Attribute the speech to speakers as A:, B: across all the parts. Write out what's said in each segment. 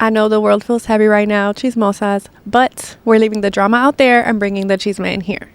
A: I know the world feels heavy right now, chismosas, but we're leaving the drama out there and bringing the chisme in here.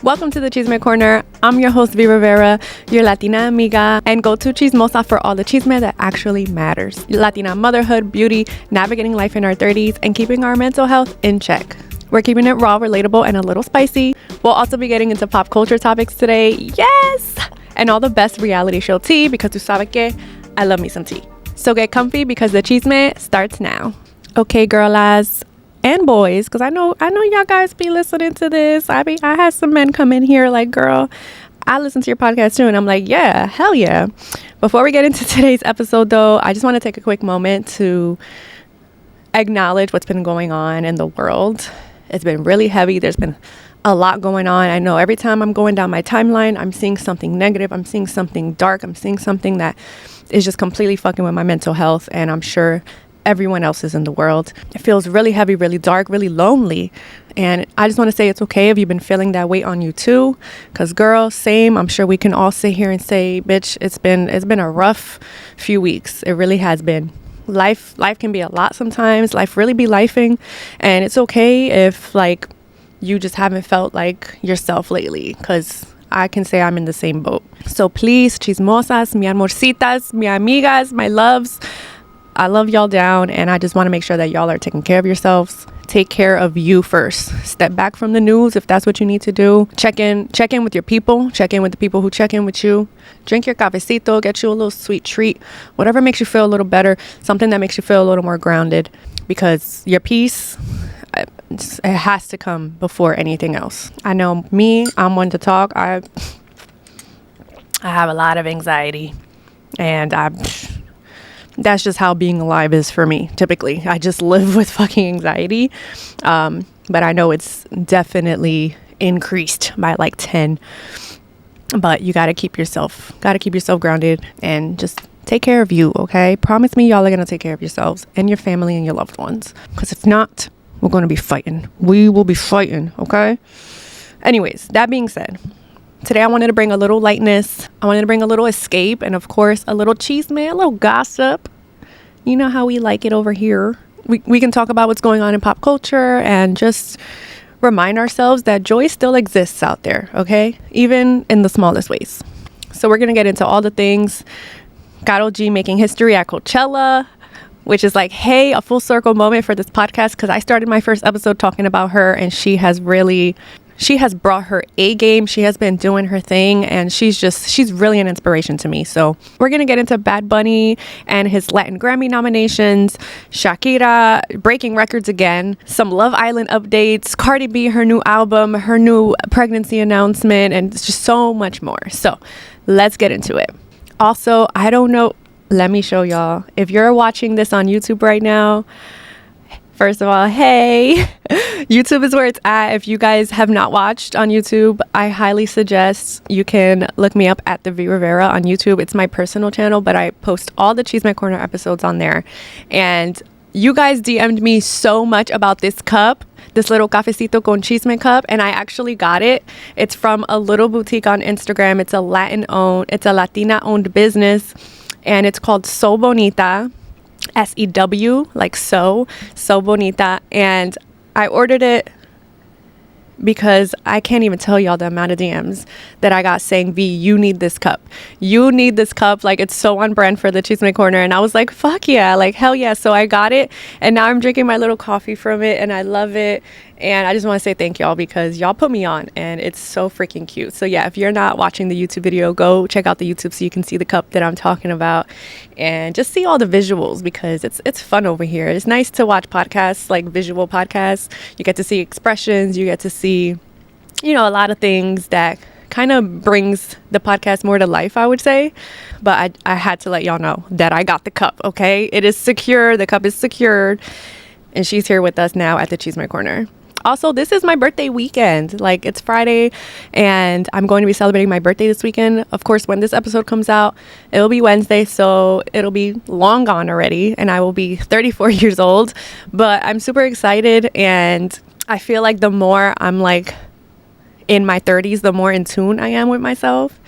A: Welcome to the Chisme Corner. I'm your host, V Rivera, your Latina amiga and go-to chismosa for all the chisme that actually matters. Latina motherhood, beauty, navigating life in our 30s, and keeping our mental health in check. We're keeping it raw, relatable, and a little spicy. We'll also be getting into pop culture topics today. Yes! And all the best reality show tea, because tu sabe que I love me some tea. So get comfy because the chisme starts now. Okay, girlas and boys, because I know y'all guys be listening to this. I had some men come in here like, girl, I listen to your podcast too, and I'm like, yeah, hell yeah. Before we get into today's episode though, I just want to take a quick moment to acknowledge what's been going on in the world. It's been really heavy. There's been a lot going on. I know every time I'm going down my timeline, I'm seeing something negative. I'm seeing something dark. I'm seeing something that is just completely fucking with my mental health, and I'm sure everyone else is in the world. It feels really heavy, really dark, really lonely. And I just want to say it's okay if you've been feeling that weight on you too. Because girl, same. I'm sure we can all sit here and say, bitch, it's been a rough few weeks. It really has been. Life can be a lot sometimes. Life really be lifing. And it's okay if like you just haven't felt like yourself lately. Because I can say I'm in the same boat. So please, chismosas, mi amorcitas, mi amigas, my loves, I love y'all down, and I just want to make sure that y'all are taking care of yourselves. Take care of you first. Step back from the news if that's what you need to do. Check in with your people. Check in with the people who check in with you. Drink your cafecito. Get you a little sweet treat. Whatever makes you feel a little better. Something that makes you feel a little more grounded. Because your peace, it has to come before anything else. I know me, I'm one to talk. I have a lot of anxiety, and that's just how being alive is for me. Typically, I just live with fucking anxiety. But I know it's definitely increased by like 10. But you got to keep yourself grounded and just take care of you, okay? Promise me y'all are going to take care of yourselves and your family and your loved ones. Because if not, we're going to be fighting. We will be fighting, okay? Anyways, that being said, today I wanted to bring a little lightness. I wanted to bring a little escape, and of course a little chisme, a little gossip. You know how we like it over here. We can talk about what's going on in pop culture and just remind ourselves that joy still exists out there, okay? Even in the smallest ways. So we're gonna get into all the things. Karol G making history at Coachella, which is like, hey, a full circle moment for this podcast, because I started my first episode talking about her, and she has brought her A game. She has been doing her thing, and she's really an inspiration to me. So we're going to get into Bad Bunny and his Latin Grammy nominations, Shakira breaking records again, some Love Island updates, Cardi B, her new album, her new pregnancy announcement, and just so much more. So let's get into it. Also, I don't know. Let me show y'all. If you're watching this on YouTube right now, first of all, hey, YouTube is where it's at. If you guys have not watched on YouTube, I highly suggest you can look me up at the V Rivera on YouTube. It's my personal channel, but I post all the Chisme Corner episodes on there. And you guys DM'd me so much about this cup, this little cafecito con chisme cup, and I actually got it. It's from a little boutique on Instagram. It's a Latina owned business, and it's called So Bonita. SEW, like so bonita. And I ordered it because I can't even tell y'all the amount of DMs that I got saying, V, you need this cup. You need this cup. Like, it's so on brand for the Chisme Corner. And I was like, fuck yeah, like hell yeah. So I got it, and now I'm drinking my little coffee from it, and I love it. And I just want to say thank y'all, because y'all put me on, and it's so freaking cute. So yeah, if you're not watching the YouTube video, go check out the YouTube so you can see the cup that I'm talking about and just see all the visuals, because it's fun over here. It's nice to watch podcasts, like visual podcasts. You get to see expressions, you get to see, a lot of things that kind of brings the podcast more to life, I would say. But I had to let y'all know that I got the cup, okay? It is secure. The cup is secured, and she's here with us now at the Chisme Corner. Also, this is my birthday weekend. Like, it's Friday and I'm going to be celebrating my birthday this weekend. Of course, when this episode comes out, it'll be Wednesday, so it'll be long gone already and I will be 34 years old. But I'm super excited, and I feel like the more I'm like in my 30s, the more in tune I am with myself,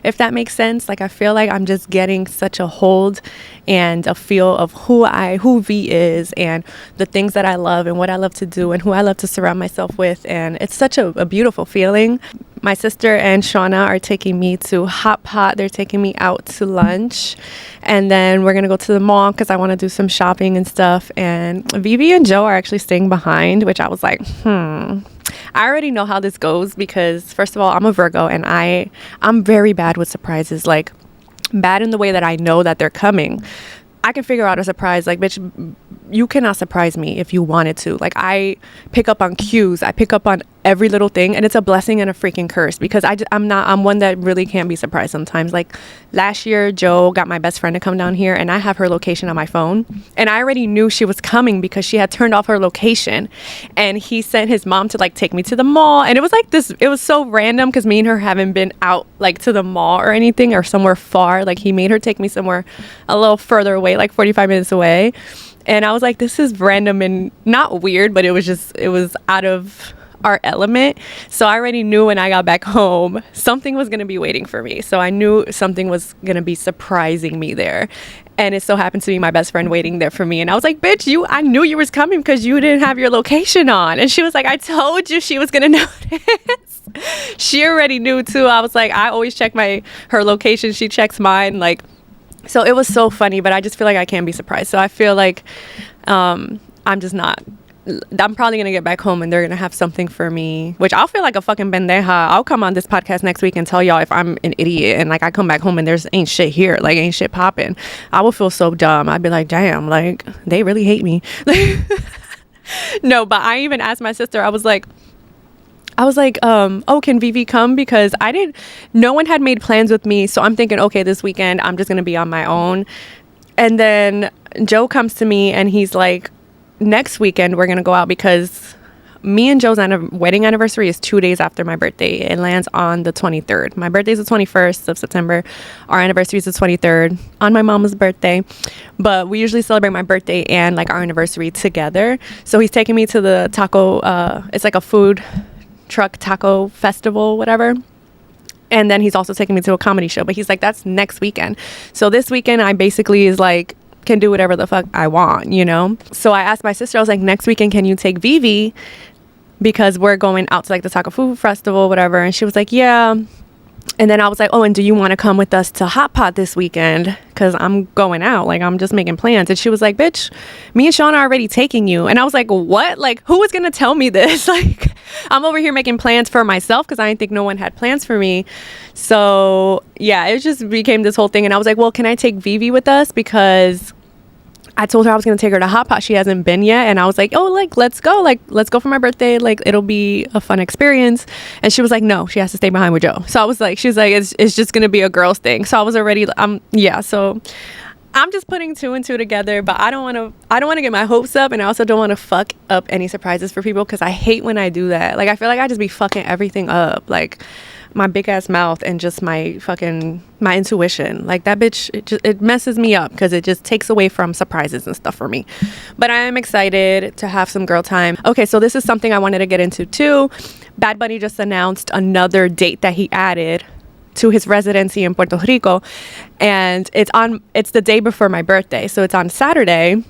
A: if that makes sense. Like, I feel like I'm just getting such a hold and a feel of who V is, and the things that I love and what I love to do and who I love to surround myself with. And it's such a beautiful feeling. My sister and Shauna are taking me to Hot Pot. They're taking me out to lunch, and then we're gonna go to the mall because I want to do some shopping and stuff. And Vivi and Joe are actually staying behind, which I was like, I already know how this goes, because first of all, I'm a Virgo and I'm very bad with surprises. Like, bad in the way that I know that they're coming. I can figure out a surprise. Like, bitch, you cannot surprise me if you wanted to. Like, I pick up on cues. I pick up on every little thing, and it's a blessing and a freaking curse, because I'm one that really can't be surprised sometimes. Like, last year, Joe got my best friend to come down here, and I have her location on my phone, and I already knew she was coming because she had turned off her location, and he sent his mom to like take me to the mall. And it was like this, it was so random because me and her haven't been out like to the mall or anything, or somewhere far. Like, he made her take me somewhere a little further away, like 45 minutes away. And I was like, this is random and not weird, but it was out of our element. So I already knew when I got back home, something was going to be waiting for me. So I knew something was going to be surprising me there. And it so happened to be my best friend waiting there for me. And I was like, bitch, I knew you was coming because you didn't have your location on. And she was like, I told you she was going to notice. She already knew too. I was like, I always check her location. She checks mine. Like, so it was so funny, but I just feel like I can't be surprised. So I feel like I'm probably going to get back home and they're going to have something for me, which I'll feel like a fucking pendeja. I'll come on this podcast next week and tell y'all if I'm an idiot and like I come back home and there's ain't shit here, like ain't shit popping. I will feel so dumb. I'd be like, damn, like they really hate me. No, but I even asked my sister, I was like, oh, can Vivi come? Because no one had made plans with me. So I'm thinking, okay, this weekend, I'm just going to be on my own. And then Joe comes to me and he's like, next weekend, we're going to go out, because me and Joe's wedding anniversary is 2 days after my birthday. It lands on the 23rd. My birthday is the 21st of September. Our anniversary is the 23rd on my mama's birthday. But we usually celebrate my birthday and like our anniversary together. So he's taking me to the taco, it's like a food truck taco festival, whatever. And then he's also taking me to a comedy show, but he's like, that's next weekend. So this weekend I basically is like, can do whatever the fuck I want, you know? So I asked my sister, I was like, next weekend, can you take Vivi? Because we're going out to like the taco food festival, whatever. And she was like, yeah. And then I was like, oh, and do you want to come with us to Hot Pot this weekend? Because I'm going out. Like, I'm just making plans. And she was like, bitch, me and Sean are already taking you. And I was like, what? Like, who was going to tell me this? Like, I'm over here making plans for myself because I didn't think no one had plans for me. So, yeah, it just became this whole thing. And I was like, well, can I take Vivi with us? Because I told her I was going to take her to Hot Pot. She hasn't been yet. And I was like, oh, like, let's go. Like, let's go for my birthday. Like, it'll be a fun experience. And she was like, no, she has to stay behind with Joe. So I was like, she was like, it's just going to be a girls thing. So I was already, yeah. So I'm just putting two and two together, but I don't want to get my hopes up. And I also don't want to fuck up any surprises for people, because I hate when I do that. Like, I feel like I just be fucking everything up. Like, my big ass mouth and just my intuition, like that bitch, it messes me up because it just takes away from surprises and stuff for me. But I am excited to have some girl time. Okay, so this is something I wanted to get into too. Bad Bunny just announced another date that he added to his residency in Puerto Rico, and it's the day before my birthday, so it's on Saturday,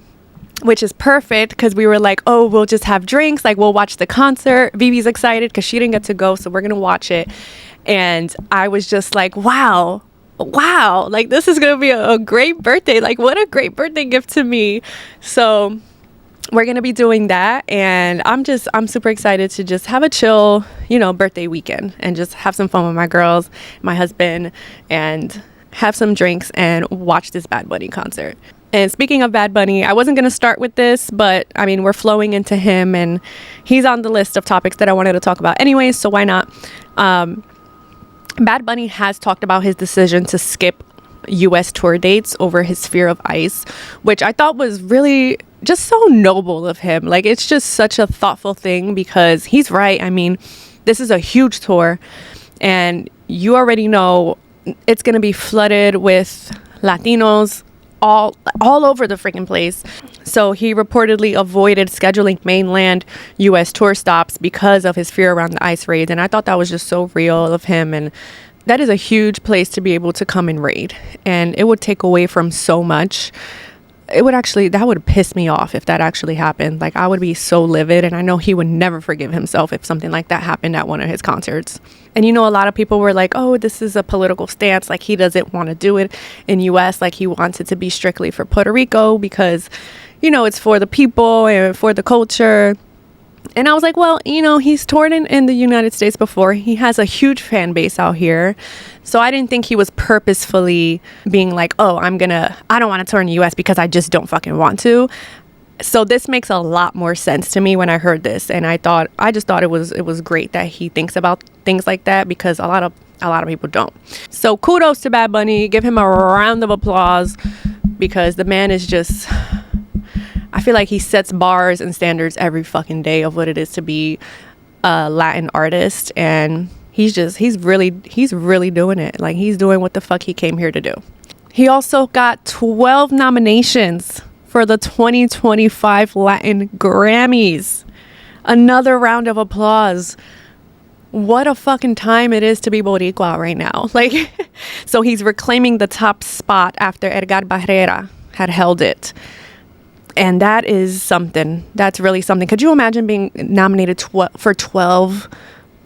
A: which is perfect because we were like, oh, we'll just have drinks, like we'll watch the concert. Vivi's excited because she didn't get to go, so we're gonna watch it. And I was just like, wow, like this is gonna be a great birthday. Like, what a great birthday gift to me. So we're gonna be doing that, and I'm super excited to just have a chill, birthday weekend and just have some fun with my girls, my husband, and have some drinks and watch this Bad Bunny concert. And speaking of Bad Bunny, I wasn't going to start with this, but I mean, we're flowing into him and he's on the list of topics that I wanted to talk about anyways, so why not? Bad Bunny has talked about his decision to skip US tour dates over his fear of ICE, which I thought was really just so noble of him. Like, it's just such a thoughtful thing, because he's right. I mean, this is a huge tour, and you already know it's going to be flooded with Latinos all over the freaking place. So he reportedly avoided scheduling mainland US tour stops because of his fear around the ICE raids. And I thought that was just so real of him. And that is a huge place to be able to come and raid. And it would take away from so much. That would piss me off if that actually happened. Like, I would be so livid, and I know he would never forgive himself if something like that happened at one of his concerts. And a lot of people were like, oh, this is a political stance. Like, he doesn't want to do it in US. Like, he wants it to be strictly for Puerto Rico because, it's for the people and for the culture. And I was like, well, he's toured in the United States before. He has a huge fan base out here. So I didn't think he was purposefully being like, oh, I don't want to tour in the US because I just don't fucking want to. So this makes a lot more sense to me when I heard this. And I just thought it was great that he thinks about things like that, because a lot of people don't. So kudos to Bad Bunny. Give him a round of applause, because the man is just, I feel like he sets bars and standards every fucking day of what it is to be a Latin artist. And he's really doing it. Like, he's doing what the fuck he came here to do. He also got 12 nominations for the 2025 Latin Grammys. Another round of applause. What a fucking time it is to be Boricua right now. Like, so he's reclaiming the top spot after Edgar Barrera had held it. And that is something. That's really something. Could you imagine being nominated for 12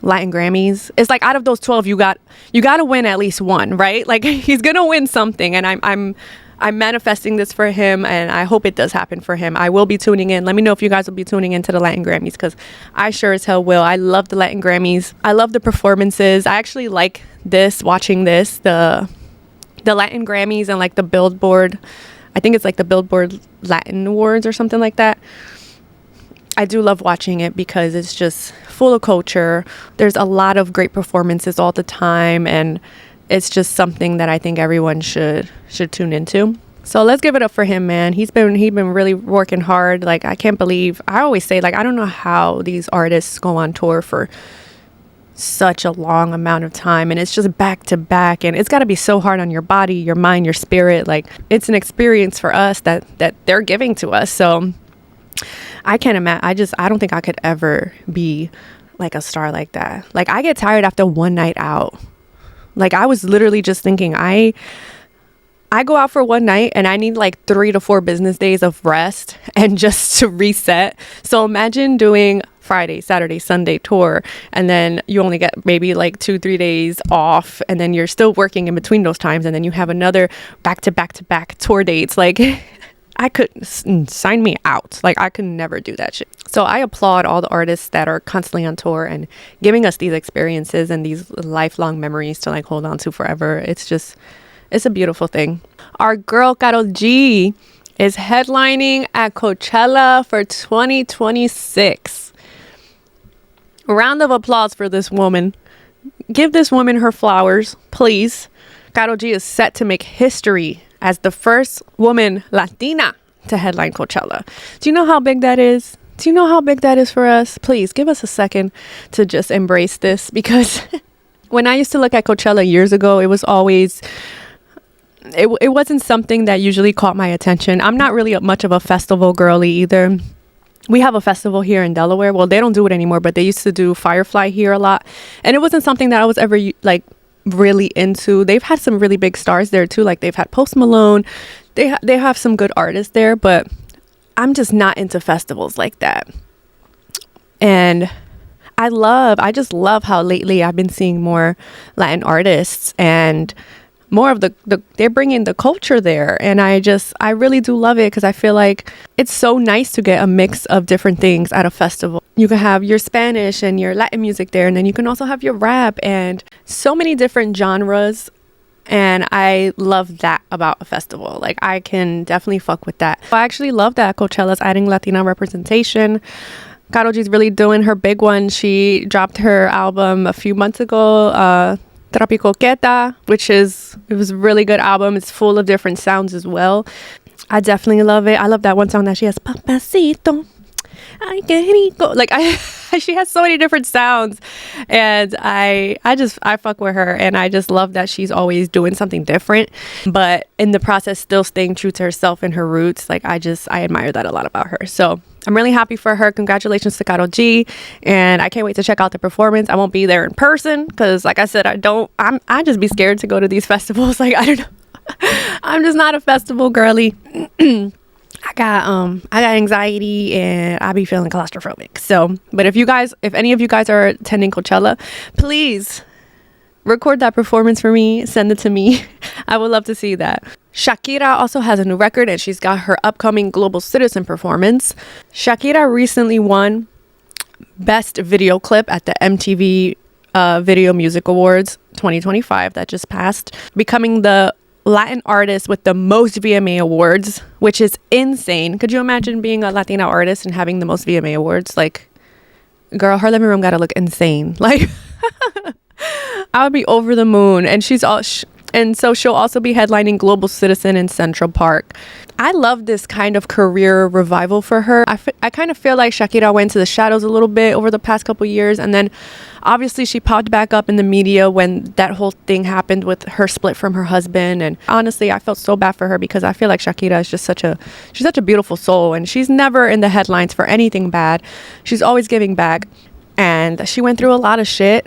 A: Latin Grammys? It's like, out of those 12, you got to win at least one, right? Like, he's gonna win something, and I'm manifesting this for him, and I hope it does happen for him. I will be tuning in. Let me know if you guys will be tuning into the Latin Grammys, because I sure as hell will. I love the Latin Grammys. I love the performances. I actually like watching the Latin Grammys and like the Billboard. I think it's like the Billboard Latin Awards or something like that. I do love watching it because it's just full of culture. There's a lot of great performances all the time, and it's just something that I think everyone should tune into. So let's give it up for him, man. He's been really working hard. Like, I can't believe, I always say, like, I don't know how these artists go on tour for such a long amount of time, and it's just back to back, and it's got to be so hard on your body, your mind, your spirit. Like, it's an experience for us that they're giving to us. So I can't imagine. I don't think I could ever be like a star like that. Like, I get tired after one night out. Like, I was literally just thinking, I go out for one night and I need like 3 to 4 business days of rest and just to reset. So imagine doing Friday, Saturday, Sunday tour, and then you only get maybe like 2-3 days off, and then you're still working in between those times, and then you have another back to back tour dates. Like, I could sign me out. Like, I could never do that shit. So I applaud all the artists that are constantly on tour and giving us these experiences and these lifelong memories to like hold on to forever. It's a beautiful thing. Our girl Karol G is headlining at Coachella for 2026. Round of applause for this woman. Give this woman her flowers, please. Karol G is set to make history as the first woman Latina to headline Coachella. Do you know how big that is? Do you know how big that is for us? Please give us a second to just embrace this, because when I used to look at Coachella years ago, it was always, it wasn't something that usually caught my attention. I'm not really much of a festival girly either. We have a festival here in Delaware. Well, they don't do it anymore, but they used to do Firefly here a lot. And it wasn't something that I was ever like really into. They've had some really big stars there too. Like, they've had Post Malone. They have some good artists there, but I'm just not into festivals like that. And I just love how lately I've been seeing more Latin artists and more of they're bringing the culture there. And I really do love it, because I feel like it's so nice to get a mix of different things at a festival. You can have your Spanish and your Latin music there, and then you can also have your rap and so many different genres. And I love that about a festival. Like, I can definitely fuck with that. I actually love that Coachella's adding Latina representation. Karol G's really doing her big one. She dropped her album a few months ago, Tropico Quieta, it was a really good album. It's full of different sounds as well. I definitely love it. I love that one song that she has, Papacito. I can go. Like she has so many different sounds, and I fuck with her, and I just love that she's always doing something different, but in the process still staying true to herself and her roots. Like I admire that a lot about her. So I'm really happy for her. Congratulations to Karol G, and I can't wait to check out the performance. I won't be there in person because, like I said, I just be scared to go to these festivals. Like I don't know. I'm just not a festival girly. I got anxiety and I be feeling claustrophobic. So, but if any of you guys are attending Coachella, please record that performance for me. Send it to me. I would love to see that. Shakira also has a new record and she's got her upcoming Global Citizen performance. Shakira recently won Best Video Clip at the MTV Video Music Awards 2025 that just passed, becoming the Latin artist with the most VMA awards, which is insane. Could you imagine being a Latina artist and having the most VMA awards? Like, girl, her living room gotta look insane. Like, I would be over the moon. And so she'll also be headlining Global Citizen in Central Park. I love this kind of career revival for her. I kind of feel like Shakira went to the shadows a little bit over the past couple years, and then obviously she popped back up in the media when that whole thing happened with her split from her husband. And honestly, I felt so bad for her because I feel like Shakira is just such a beautiful soul, and she's never in the headlines for anything bad. She's always giving back, and she went through a lot of shit,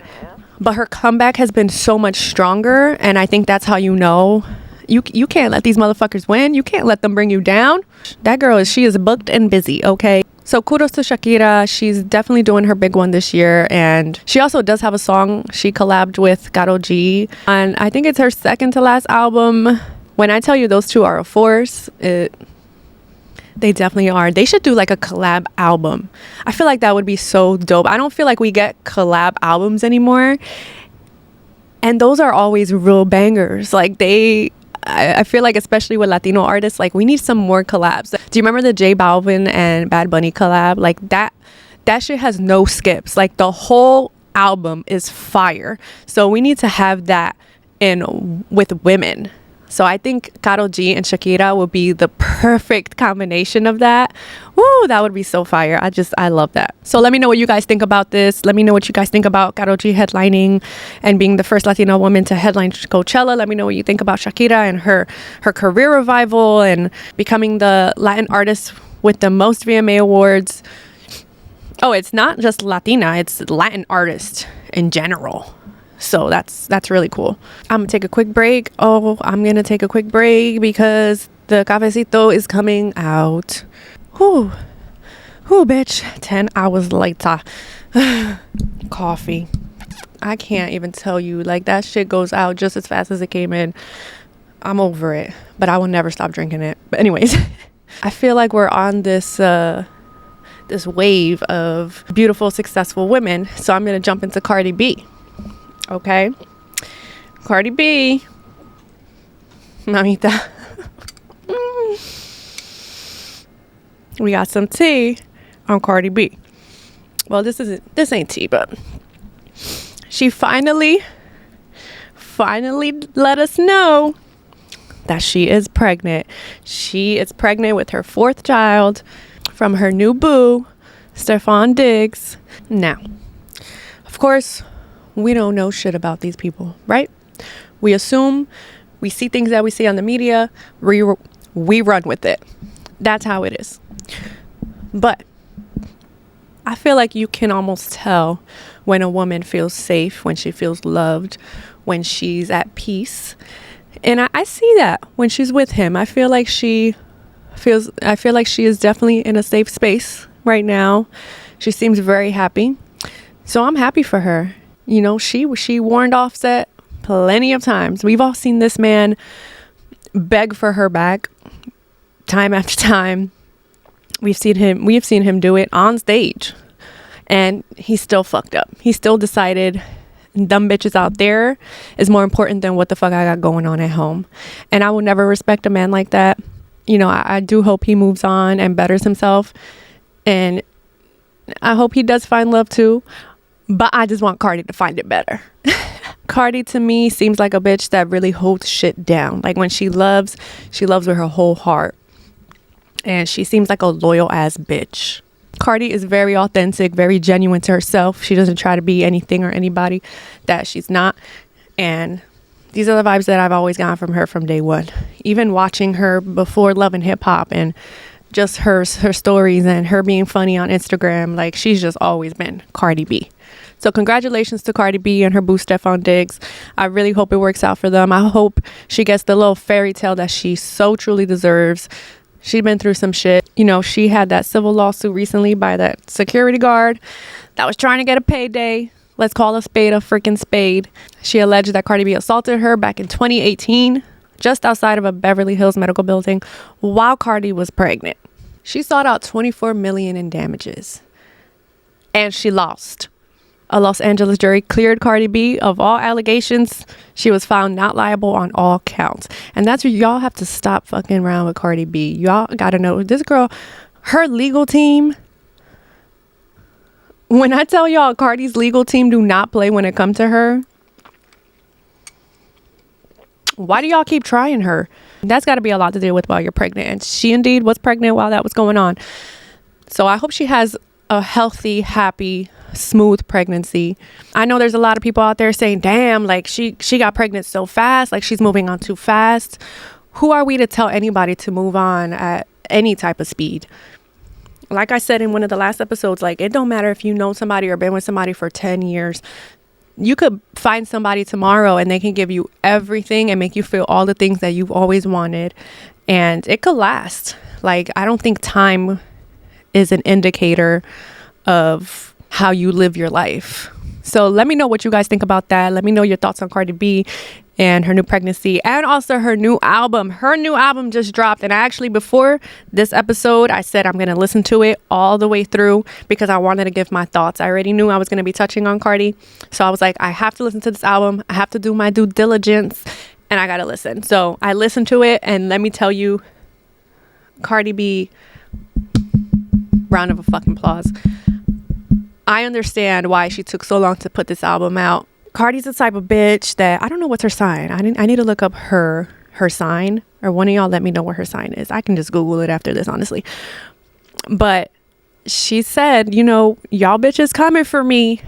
A: but her comeback has been so much stronger. And I think that's how you know you can't let these motherfuckers win. You can't let them bring you down. That girl she is booked and busy, okay? So kudos to Shakira. She's definitely doing her big one this year. And she also does have a song she collabed with Karol G. And I think it's her second to last album. When I tell you those two are a force, they definitely are. They should do like a collab album. I feel like that would be so dope. I don't feel like we get collab albums anymore. And those are always real bangers. Like I feel like especially with Latino artists, like we need some more collabs. Do you remember the J Balvin and Bad Bunny collab? Like that shit has no skips. Like the whole album is fire. So we need to have that with women. So I think Karol G and Shakira would be the perfect combination of that. Woo, that would be so fire. I love that. So let me know what you guys think about this. Let me know what you guys think about Karol G headlining and being the first Latina woman to headline Coachella. Let me know what you think about Shakira and her career revival and becoming the Latin artist with the most VMA awards. Oh, it's not just Latina, it's Latin artist in general. So that's really cool. I'm gonna take a quick break. I'm gonna take a quick break because the cafecito is coming out. Whew, bitch. 10 hours later. Coffee. I can't even tell you. Like that shit goes out just as fast as it came in. I'm over it, but I will never stop drinking it. But anyways, I feel like we're on this wave of beautiful, successful women. So I'm gonna jump into Cardi B. Okay, Cardi B, mamita. We got some tea on Cardi B. Well, this ain't tea, but she finally let us know that she is pregnant. She is pregnant with her 4th child from her new boo, Stefan Diggs. Now, of course, we don't know shit about these people, right? We assume, we see things that we see on the media, we run with it. That's how it is. But I feel like you can almost tell when a woman feels safe, when she feels loved, when she's at peace. And I see that when she's with him. I feel like she is definitely in a safe space right now. She seems very happy. So I'm happy for her. You know, she warned Offset plenty of times. We've all seen this man beg for her back time after time. We have seen him do it on stage, and he's still fucked up. He still decided dumb bitches out there is more important than what the fuck I got going on at home. And I will never respect a man like that. You know, I do hope he moves on and betters himself, and I hope he does find love too. But I just want Cardi to find it better. Cardi to me seems like a bitch that really holds shit down. Like when she loves with her whole heart. and she seems like a loyal ass bitch. Cardi is very authentic, very genuine to herself. She doesn't try to be anything or anybody that she's not. And these are the vibes that I've always gotten from her from day one. Even watching her before Love and Hip Hop and just her stories and her being funny on Instagram, like she's just always been Cardi B. So congratulations to Cardi B and her boo Stefan Diggs. I really hope it works out for them. I hope she gets the little fairy tale that she so truly deserves. She's been through some shit. You know, she had that civil lawsuit recently by that security guard that was trying to get a payday. Let's call a spade a freaking spade. She alleged that Cardi B assaulted her back in 2018, just outside of a Beverly Hills medical building while Cardi was pregnant. She sought out $24 million in damages, and she lost. A Los Angeles jury cleared Cardi B of all allegations. She was found not liable on all counts. And that's where y'all have to stop fucking around with Cardi B. Y'all gotta know this girl, her legal team. When I tell y'all Cardi's legal team do not play when it comes to her, why do y'all keep trying her? That's got to be a lot to deal with while you're pregnant. And she indeed was pregnant while that was going on. So I hope she has a healthy, happy, smooth pregnancy. I know there's a lot of people out there saying, damn, like she got pregnant so fast, like she's moving on too fast. Who are we to tell anybody to move on at any type of speed? Like I said in one of the last episodes, like it don't matter if you know somebody or been with somebody for 10 years. You could find somebody tomorrow and they can give you everything and make you feel all the things that you've always wanted. And it could last. Like, I don't think time is an indicator of how you live your life. So let me know what you guys think about that. Let me know your thoughts on Cardi B and her new pregnancy and also her new album. Her new album just dropped, and I actually, before this episode, I said I'm going to listen to it all the way through because I wanted to give my thoughts. I already knew I was going to be touching on Cardi, so I was like, I have to listen to this album. I have to do my due diligence, and I got to listen. So I listened to it, and let me tell you, Cardi B, round of a fucking applause. I understand why she took so long to put this album out. Cardi's the type of bitch that, I don't know what's her sign. I need to look up her sign, or one of y'all let me know what her sign is. I can just Google it after this, honestly. But she said, you know, y'all bitches coming for me.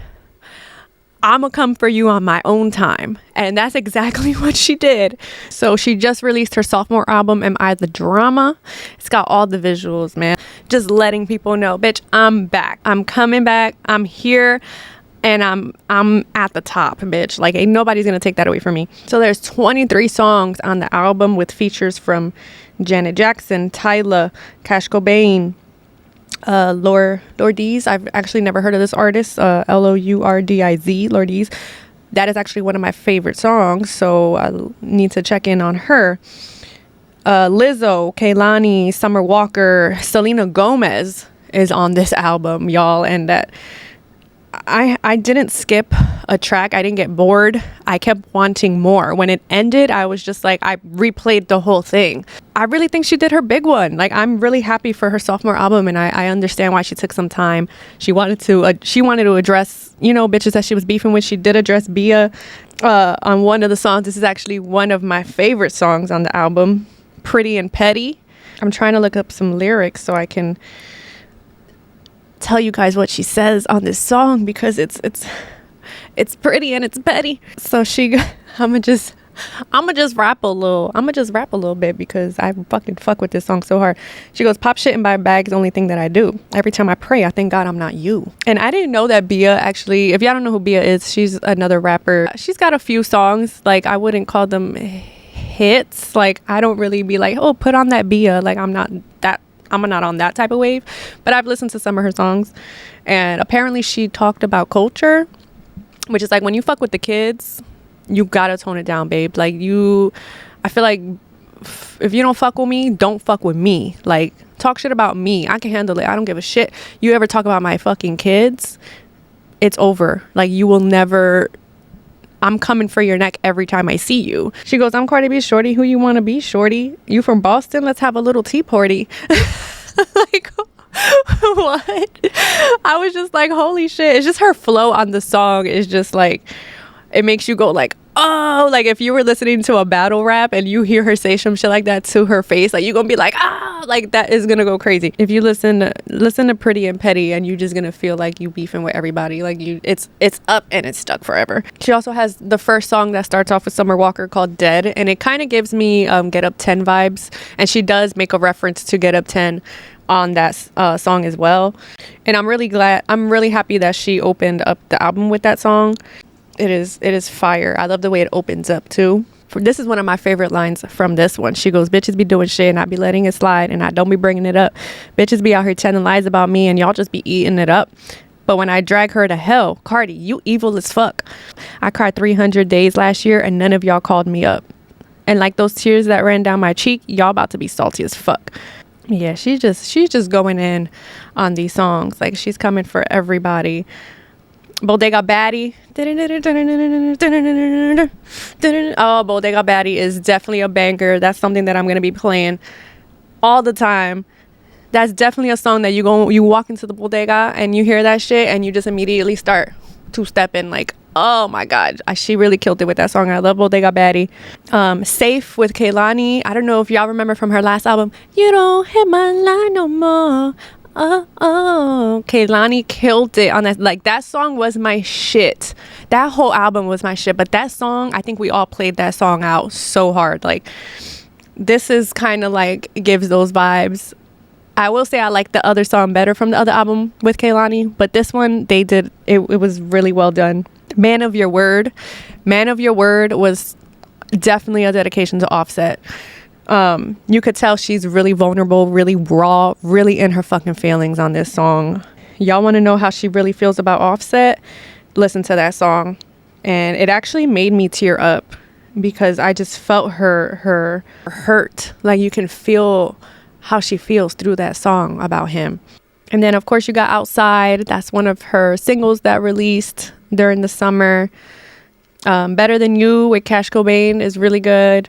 A: I'ma come for you on my own time. And that's exactly what she did. So she just released her sophomore album, Am I the Drama? It's got all the visuals, man. Just letting people know, bitch, I'm back. I'm coming back. I'm here. And I'm at the top, bitch. Like, ain't nobody's gonna take that away from me. So there's 23 songs on the album with features from Jackson, Tyla, Cash Cobain, Lourdiz. I've actually never heard of this artist. Lourdiz, Lourdiz. That is actually one of my favorite songs, so I need to check in on her. Lizzo, Kehlani, Summer Walker, Selena Gomez is on this album, y'all, and that I didn't skip a track. I didn't get bored. I kept wanting more. When it ended, I was just like, I replayed the whole thing. I really think she did her big one. Like, I'm really happy for her sophomore album, and I understand why she took some time. She wanted to address, you know, bitches that she was beefing with. She did address Bia on one of the songs. This is actually one of my favorite songs on the album, Pretty and Petty. I'm trying to look up some lyrics so I can tell you guys what she says on this song, because it's pretty and it's petty. So I'ma just rap a little bit because I fucking fuck with this song so hard. She goes, pop shit and buy bags, only thing that I do. Every time I pray, I thank God I'm not you. And I didn't know that Bia actually, if y'all don't know who Bia is, she's another rapper. She's got a few songs, like I wouldn't call them hits. Like, I don't really be like, oh, put on that Bia. Like, I'm not on that type of wave, but I've listened to some of her songs, and apparently she talked about culture, which is like, when you fuck with the kids, you gotta tone it down, babe. Like, I feel like if you don't fuck with me, don't fuck with me. Like, talk shit about me. I can handle it. I don't give a shit. You ever talk about my fucking kids, it's over. Like, you will never. I'm coming for your neck every time I see you. She goes, I'm Cardi B, shorty. Who you want to be, shorty? You from Boston? Let's have a little tea party. Like, what? I was just like, holy shit. It's just her flow on the song is just like, it makes you go like, oh, like if you were listening to a battle rap and you hear her say some shit like that to her face, like you're gonna be like, ah, like that is gonna go crazy. If you listen to Pretty and Petty, and you're just gonna feel like you beefing with everybody, like it's up and it's stuck forever. She also has the first song that starts off with Summer Walker called Dead, and it kind of gives me Get Up 10 vibes, and she does make a reference to Get Up 10 on that song as well. And I'm really happy that she opened up the album with that song. It is fire. I love the way it opens up too. This is one of my favorite lines from this one. She goes, bitches be doing shit and I be letting it slide and I don't be bringing it up. Bitches be out here telling lies about me and y'all just be eating it up. But when I drag her to hell, Cardi, you evil as fuck. I cried 300 days last year and none of y'all called me up. And like those tears that ran down my cheek, y'all about to be salty as fuck. Yeah, she's just going in on these songs. Like she's coming for everybody. Bodega Bardi. Oh, Bodega Bardi is definitely a banger. That's something that I'm going to be playing all the time. That's definitely a song that you walk into the bodega and you hear that shit and you just immediately start two-stepping like, oh my God, she really killed it with that song. I love Bodega Bardi. Safe with Kehlani. I don't know if y'all remember from her last album, You Don't Hit My Line No More. Oh, Kehlani killed it on that. Like that song was my shit. That whole album was my shit. But that song, I think we all played that song out so hard. Like this is kind of like gives those vibes. I will say I like the other song better from the other album with Kehlani, but this one they did it was really well done. Man of Your Word was definitely a dedication to Offset. You could tell she's really vulnerable, really raw, really in her fucking feelings on this song. Y'all want to know how she really feels about Offset? Listen to that song. And it actually made me tear up because I just felt her hurt. Like you can feel how she feels through that song about him. And then of course you got Outside. That's one of her singles that released during the summer. Better Than You with Cash Cobain is really good.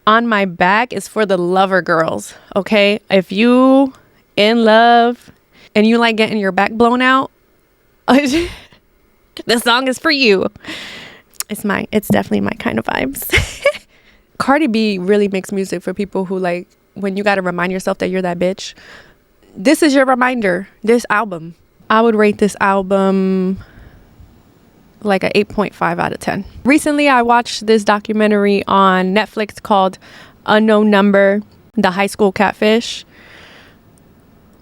A: On My Back is for the lover girls, okay? If you in love and you like getting your back blown out, this song is for you. It's definitely my kind of vibes. Cardi B really makes music for people who like when you got to remind yourself that you're that bitch. This is your reminder. This album. I would rate this album like a 8.5 out of 10. Recently, I watched this documentary on Netflix called Unknown Number, The High School Catfish.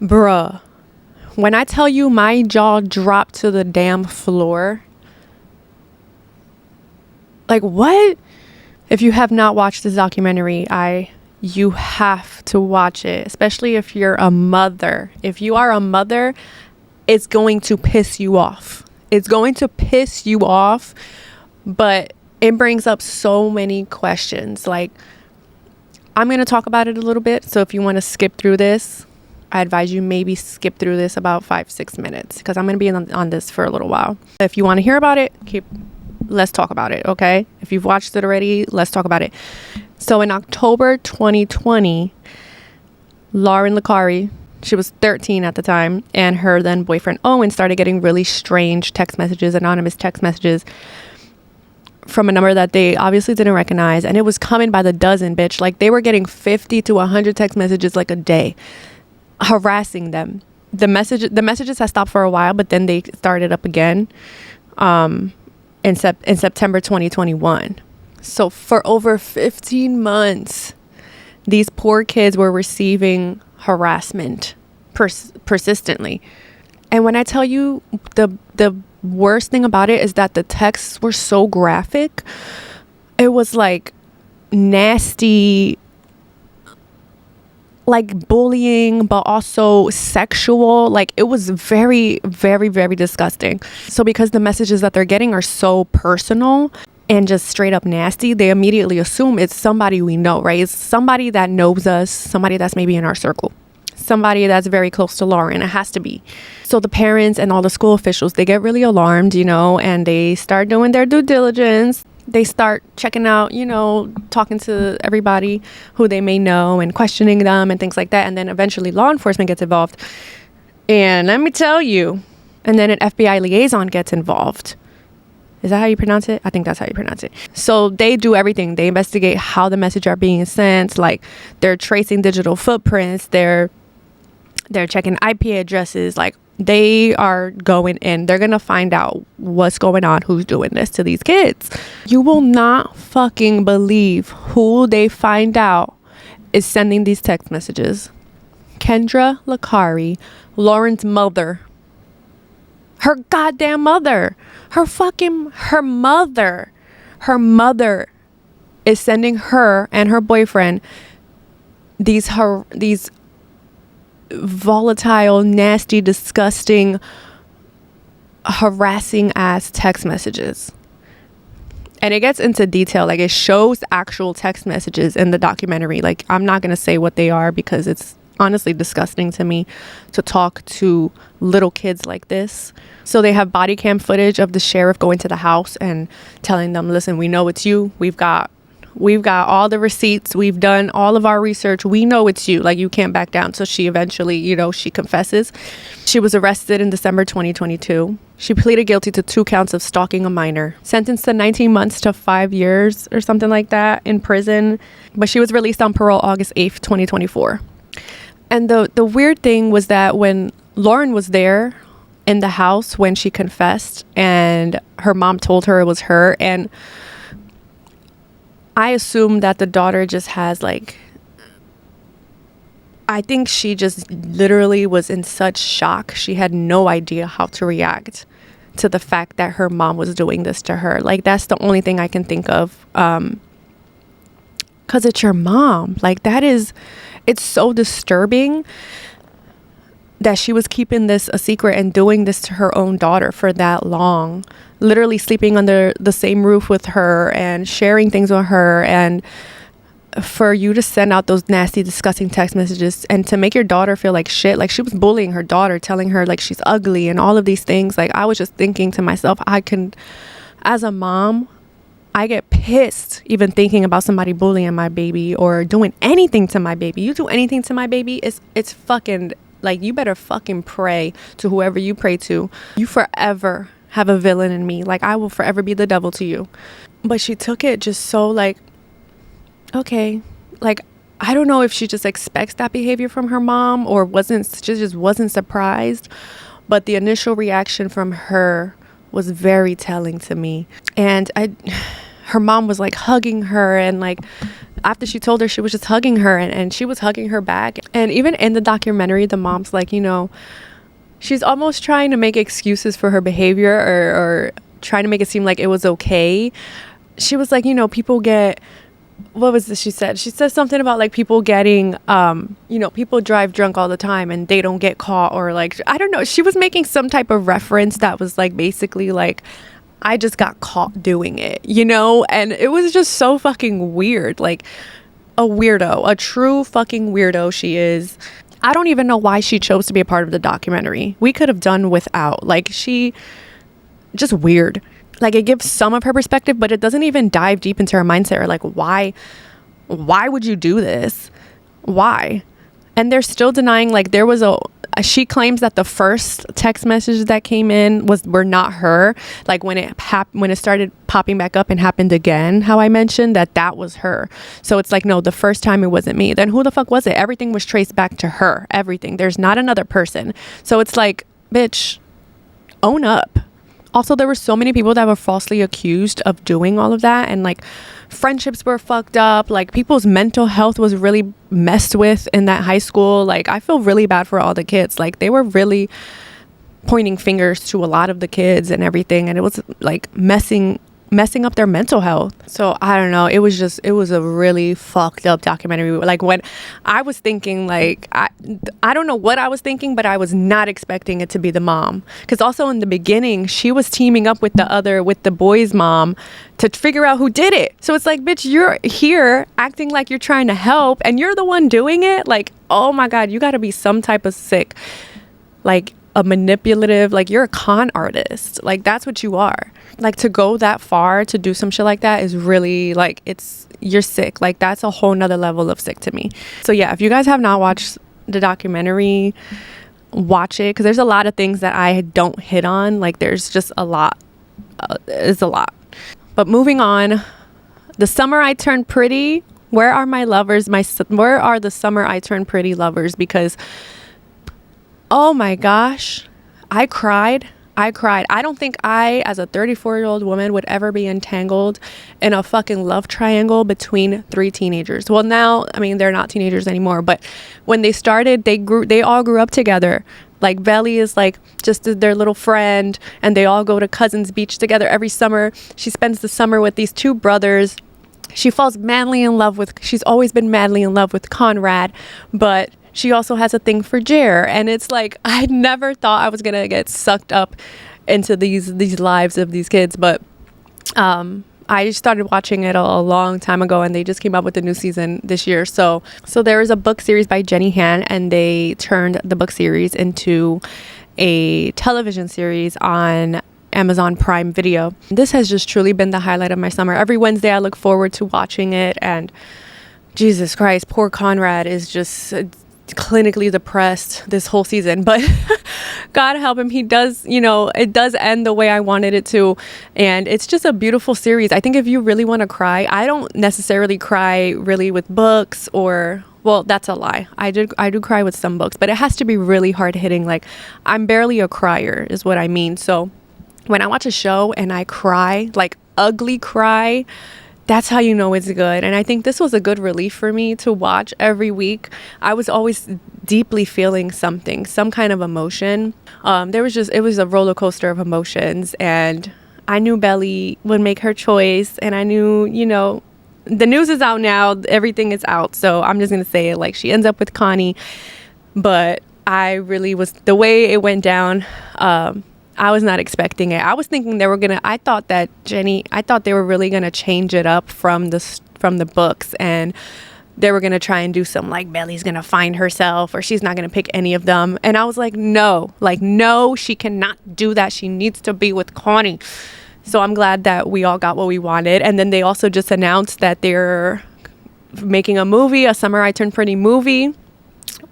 A: Bruh, when I tell you my jaw dropped to the damn floor. Like, what? If you have not watched this documentary, you have to watch it, especially if you're a mother. If you are a mother, it's going to piss you off. It's going to piss you off, but it brings up so many questions. Like, I'm going to talk about it a little bit. So if you want to skip through this, I advise you maybe skip through this about 5-6 minutes because I'm going to be on this for a little while. If you want to hear about it, let's talk about it, okay? If you've watched it already, let's talk about it. So in October 2020, Lauren Licari, she was 13 at the time, and her then boyfriend Owen started getting really strange text messages, anonymous text messages from a number that they obviously didn't recognize, and it was coming by the dozen, bitch. Like they were getting 50 to 100 text messages like a day, harassing them. The messages had stopped for a while, but then they started up again in September 2021. So for over 15 months, these poor kids were receiving harassment persistently. And when I tell you the worst thing about it is that the texts were so graphic. It was like nasty, like bullying, but also sexual. Like it was very, very, very disgusting. So because the messages that they're getting are so personal and just straight up nasty, they immediately assume it's somebody we know, right? It's somebody that knows us, somebody that's maybe in our circle, somebody that's very close to Lauren. It has to be. So the parents and all the school officials, they get really alarmed, and they start doing their due diligence. They start checking out, talking to everybody who they may know and questioning them and things like that. And then eventually law enforcement gets involved. And let me tell you, and then an FBI liaison gets involved. Is that how you pronounce it? I think that's how you pronounce it. So they do everything. They investigate how the messages are being sent. Like, they're tracing digital footprints. They're checking IP addresses. Like, they are going in. They're going to find out what's going on, who's doing this to these kids. You will not fucking believe who they find out is sending these text messages. Kendra Lakari, Lauren's mother. Her goddamn mother. Her mother is sending her and her boyfriend these volatile, nasty, disgusting, harassing ass text messages. And it gets into detail. Like, it shows actual text messages in the documentary. Like, I'm not gonna say what they are because it's honestly disgusting to me to talk to little kids like this. So they have body cam footage of the sheriff going to the house and telling them, listen, we know it's you. We've got all the receipts. We've done all of our research. We know it's you. Like, you can't back down. So she eventually, she confesses. She was arrested in December 2022. She pleaded guilty to 2 counts of stalking a minor, sentenced to 19 months to 5 years or something like that in prison. But she was released on parole August 8th, 2024. And the weird thing was that when Lauren was there in the house when she confessed and her mom told her it was her, and I assume that the daughter just has I think she just literally was in such shock. She had no idea how to react to the fact that her mom was doing this to her. Like, that's the only thing I can think of. 'Cause it's your mom. Like, it's so disturbing that she was keeping this a secret and doing this to her own daughter for that long, literally sleeping under the same roof with her and sharing things with her, and for you to send out those nasty, disgusting text messages and to make your daughter feel like shit. Like, she was bullying her daughter, telling her like she's ugly and all of these things. Like, I was just thinking to myself, as a mom, I get pissed even thinking about somebody bullying my baby or doing anything to my baby. You do anything to my baby, it's fucking, like, you better fucking pray to whoever you pray to. You forever have a villain in me. Like, I will forever be the devil to you. But she took it just so like, okay. Like, I don't know if she just expects that behavior from her mom or just wasn't surprised. But the initial reaction from her was very telling to me. And her mom was like hugging her, and like after she told her, she was just hugging her, and she was hugging her back. And even in the documentary, the mom's like, she's almost trying to make excuses for her behavior or trying to make it seem like it was okay. She was like, people get, what was this she said? She said something about like people getting, people drive drunk all the time and they don't get caught, or like, I don't know. She was making some type of reference that was like basically like, I just got caught doing it, and it was just so fucking weird. Like, a weirdo, a true fucking weirdo she is. I don't even know why she chose to be a part of the documentary. We could have done without. Like, she just weird. Like, it gives some of her perspective, but it doesn't even dive deep into her mindset, or like, why would you do this? Why? And they're still denying, like, she claims that the first text messages that came in were not her. Like, when it started popping back up and happened again, how I mentioned that was her. So it's like, no, the first time it wasn't me. Then who the fuck was it? Everything was traced back to her. Everything. There's not another person. So it's like, bitch, own up. Also, there were so many people that were falsely accused of doing all of that, and like friendships were fucked up. Like, people's mental health was really messed with in that high school. Like, I feel really bad for all the kids. Like, they were really pointing fingers to a lot of the kids and everything, and it was like messing up their mental health. So I don't know, it was a really fucked up documentary. Like, when I was thinking, like, I don't know what I was thinking, but I was not expecting it to be the mom, because also in the beginning she was teaming up with the boy's mom to figure out who did it. So it's like, bitch, you're here acting like you're trying to help and you're the one doing it. Like, oh my god, you got to be some type of sick, like a manipulative, like, you're a con artist. Like, that's what you are. Like, to go that far to do some shit like that is really, like, you're sick. Like, that's a whole nother level of sick to me. So yeah, if you guys have not watched the documentary, watch it, because there's a lot of things that I don't hit on. Like, there's just a lot is a lot. But moving on, the summer I turned pretty. Where are my lovers? Where are the summer I turned pretty lovers? Because, oh my gosh, I cried. I don't think I, as a 34-year-old woman, would ever be entangled in a fucking love triangle between 3 teenagers. Well, now, I mean, they're not teenagers anymore, but when they started, they all grew up together. Like, Belly is like just their little friend, and they all go to Cousins Beach together every summer. She spends the summer with these 2 brothers. She's always been madly in love with Conrad, but she also has a thing for Jer. And it's like, I never thought I was going to get sucked up into these lives of these kids. But I started watching it a long time ago, and they just came out with a new season this year. So there is a book series by Jenny Han, and they turned the book series into a television series on Amazon Prime Video. This has just truly been the highlight of my summer. Every Wednesday I look forward to watching it, and Jesus Christ, poor Conrad is just clinically depressed this whole season, but God help him, he does, it does end the way I wanted it to, and it's just a beautiful series. I think if you really want to cry, I don't necessarily cry really with books, or, well, that's a lie. I do cry with some books, but it has to be really hard hitting. Like, I'm barely a crier is what I mean. So when I watch a show and I cry, like ugly cry, that's how you know it's good. And I think this was a good relief for me to watch every week. I was always deeply feeling something, some kind of emotion. It was a roller coaster of emotions, and I knew Belly would make her choice, and I knew, the news is out now, everything is out. So I'm just going to say it, like, she ends up with Connie, but I really was, the way it went down, I was not expecting it. I was thinking I thought they were really going to change it up from the books, and they were going to try and do some, like, Belly's going to find herself, or she's not going to pick any of them. And I was like, no, she cannot do that. She needs to be with Connie. So I'm glad that we all got what we wanted. And then they also just announced that they're making a movie, a Summer I Turned Pretty movie.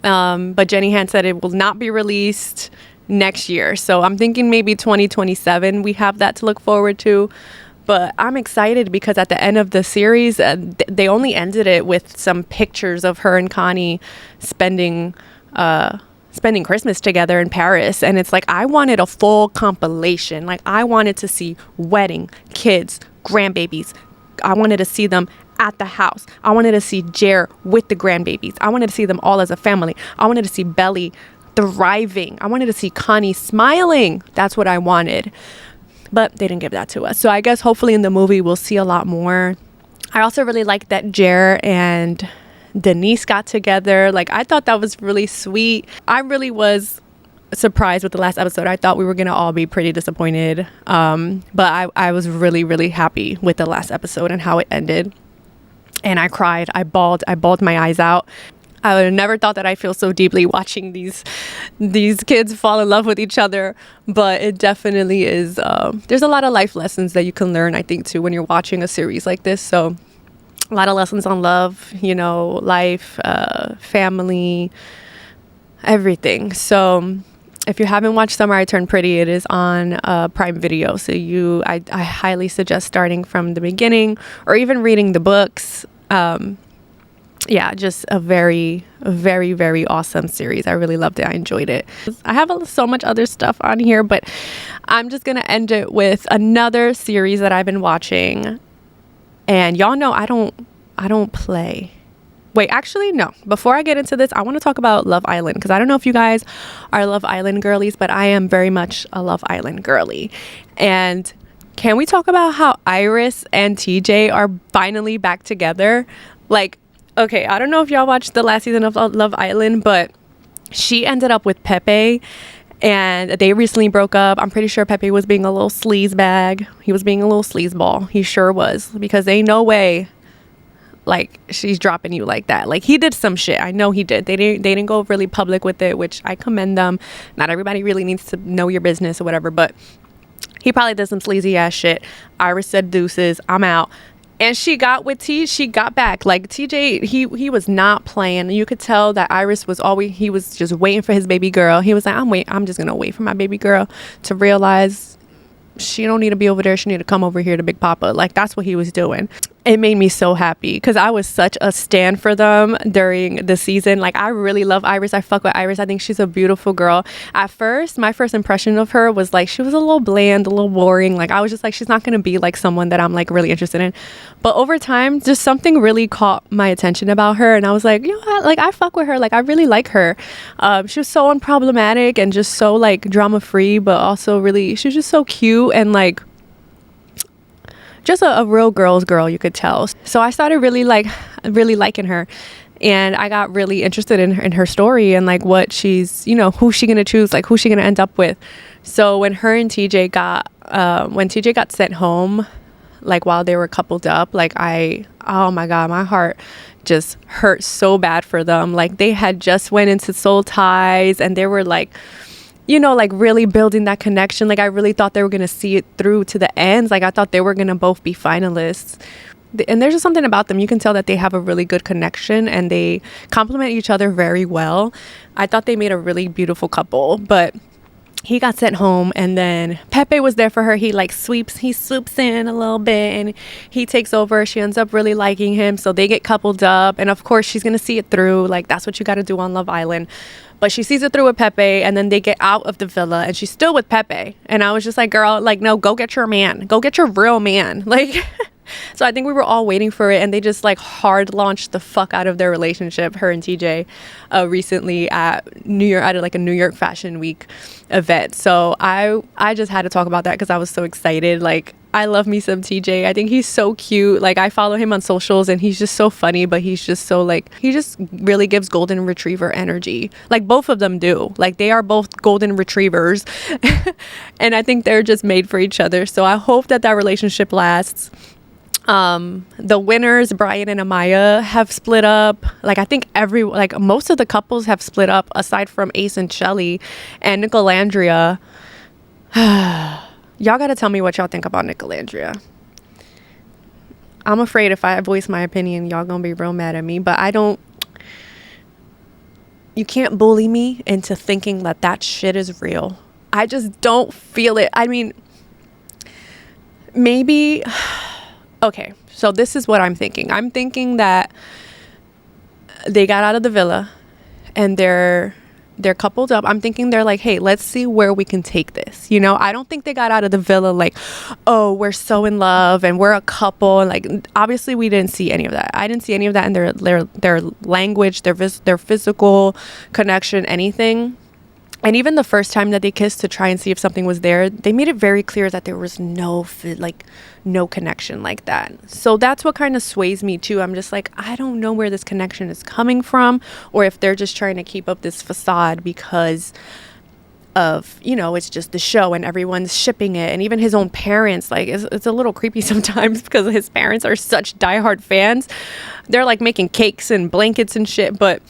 A: But Jenny Han said it will not be released next year. So I'm thinking maybe 2027 we have that to look forward to. But I'm excited because at the end of the series, they only ended it with some pictures of her and Connie spending Christmas together in Paris. And it's like, I wanted a full compilation. Like, I wanted to see wedding, kids, grandbabies. I wanted to see them at the house. I wanted to see Jer with the grandbabies. I wanted to see them all as a family. I wanted to see Belly thriving. I wanted to see Connie smiling. That's what I wanted. But they didn't give that to us. So I guess hopefully in the movie we'll see a lot more. I also really liked that Jer and Denise got together. Like, I thought that was really sweet. I really was surprised with the last episode. I thought we were gonna all be pretty disappointed. But I was really, really happy with the last episode and how it ended. And I cried. I bawled my eyes out. I would have never thought that I feel so deeply watching these kids fall in love with each other, but it definitely is. There's a lot of life lessons that you can learn, I think, too, when you're watching a series like this. So a lot of lessons on love, life, family, everything. So if you haven't watched Summer I Turned Pretty, it is on Prime Video. So I highly suggest starting from the beginning or even reading the books. Yeah, just a very, very, very awesome series. I really loved it. I enjoyed it. I have so much other stuff on here, but I'm just going to end it with another series that I've been watching. And y'all know I don't play. Wait, actually, no. Before I get into this, I want to talk about Love Island, because I don't know if you guys are Love Island girlies, but I am very much a Love Island girly. And can we talk about how Iris and TJ are finally back together? Like, okay, I don't know if y'all watched the last season of Love Island, but she ended up with Pepe, and they recently broke up. I'm pretty sure Pepe was being a little sleazebag. He was being a little sleazeball. He sure was, because ain't no way, like, she's dropping you like that. Like, he did some shit. I know he did. They didn't go really public with it, which I commend them. Not everybody really needs to know your business or whatever, but he probably did some sleazy ass shit. Iris said deuces, I'm out. And she got with she got back. Like, TJ, he was not playing. You could tell that Iris he was just waiting for his baby girl. He was like, I'm just gonna wait for my baby girl to realize she don't need to be over there. She need to come over here to Big Papa. Like, that's what he was doing. It made me so happy because I was such a stan for them during the season. Like, I really love Iris. I fuck with Iris. I think she's a beautiful girl. At first, my first impression of her was like, she was a little bland, a little boring. Like, I was just like, she's not going to be like someone that I'm like really interested in. But over time, just something really caught my attention about her. And I was like, you know, like, I fuck with her. Like, I really like her. She was so unproblematic and just so like drama free, but also really, she was just so cute and like, just a real girl's girl, you could tell. So I started really liking her, and I got really interested in her story and like what she's, you know, who's she gonna choose, like who's she gonna end up with. So when her and TJ got sent home, like while they were coupled up, like oh my God, my heart just hurt so bad for them. Like they had just went into soul ties and they were like, you know, like really building that connection. Like I really thought they were going to see it through to the ends. Like I thought they were going to both be finalists. And there's just something about them. You can tell that they have a really good connection and they complement each other very well. I thought they made a really beautiful couple, but he got sent home and then Pepe was there for her. He swoops in a little bit and he takes over. She ends up really liking him. So they get coupled up. And of course, she's going to see it through. Like that's what you got to do on Love Island. But she sees it through with Pepe and then they get out of the villa and she's still with Pepe. And I was just like, girl, like, no, go get your man. Go get your real man. Like, so I think we were all waiting for it. And they just like hard launched the fuck out of their relationship, her and TJ, recently at New York, at like a New York Fashion Week event. So I just had to talk about that because I was so excited. Like, I love me some TJ. I think he's so cute. Like I follow him on socials and he's just so funny, but he's just so like, he just really gives golden retriever energy. Like both of them do. Like they are both golden retrievers. And I think they're just made for each other. So I hope that relationship lasts. The winners, Brian and Amaya, have split up. Like I think most of the couples have split up aside from Ace and Shelly and Nicolandria. Y'all gotta tell me what y'all think about Nicolandria. I'm afraid if I voice my opinion, y'all gonna be real mad at me, but you can't bully me into thinking that shit is real. I just don't feel it. I mean, maybe, okay, so this is what I'm thinking. I'm thinking that they got out of the villa and they're coupled up. I'm thinking they're like, hey, let's see where we can take this. You know, I don't think they got out of the villa like, oh, we're so in love and we're a couple. And like, obviously we didn't see any of that. I didn't see any of that in their language, their physical connection, anything. And even the first time that they kissed to try and see if something was there, they made it very clear that there was no connection like that. So that's what kind of sways me too. I'm just like, I don't know where this connection is coming from, or if they're just trying to keep up this facade because of, you know, it's just the show and everyone's shipping it. And even his own parents, like it's a little creepy sometimes because his parents are such diehard fans. They're like making cakes and blankets and shit, but